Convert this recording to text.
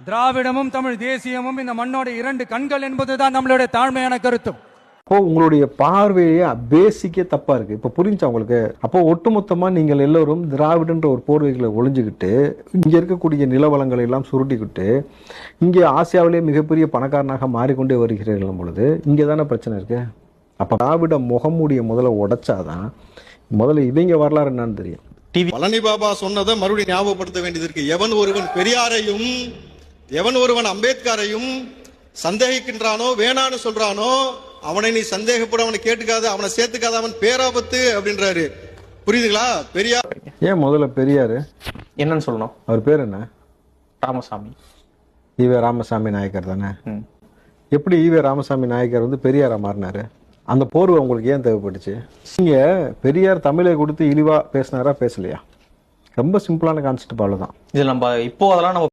திராவிடமும் தமிழ் தேசியமும் இந்த மண்ணோட இரண்டு கண்கள் என்பதுதான் நம்மளுடைய தாழ்மையான கருத்தும். அப்போ உங்களுடைய பார்வையே பேசிக்கே தப்பா இருக்கு. இப்ப புரிஞ்சா உங்களுக்கு? அப்போ ஒட்டுமொத்தமா நீங்கள் எல்லோரும் திராவிடன்ற ஒரு போர்வைகளை ஒளிஞ்சுக்கிட்டு இங்க இருக்கக்கூடிய நிலவளங்களை எல்லாம் சுருட்டிக்கிட்டு இங்கே ஆசியாவிலேயே மிகப்பெரிய பணக்காரனாக மாறிக்கொண்டே வருகிறீர்கள் பொழுது இங்கே தானே பிரச்சனை இருக்கு. அப்ப திராவிட முகமூடிய முதல்ல உடைச்சாதான் முதல்ல இவங்க வரலாறு என்னன்னு தெரியும். பழனி பாபா சொன்னதை மறுபடியும் ஞாபகப்படுத்த வேண்டியது இருக்கு. எவன் ஒருவன் பெரியாரையும் எவன் ஒருவன் அம்பேத்கரையும் சந்தேகிக்கின்றானோ வேணான்னு சொல்றானோ அவனை நீ சந்தேகப்பட, அவனை கேட்டுக்காத, அவனை சேர்த்துக்காத, அவன் பேராபத்து அப்படின்றாரு. புரியுதுங்களா? பெரியார் ஏன் முதல்ல பெரியாரு என்னன்னு சொல்லணும்? அவர் பேர் என்ன? ராமசாமி. ஈவே ராமசாமி நாயக்கர் தானே. எப்படி ஈவே ராமசாமி நாயக்கர் வந்து பெரியாரா மாறினாரு? அந்த போர்வை உங்களுக்கு ஏன் தேவைப்பட்டுச்சு? நீங்க பெரியார் தமிழை கொடுத்து இழிவா பேசினாரா பேசலையா? ரொம்ப சிம்பிளான கான்செப்ட். அவ்வளவுதான். இது நம்ம இப்போ அதெல்லாம் நம்ம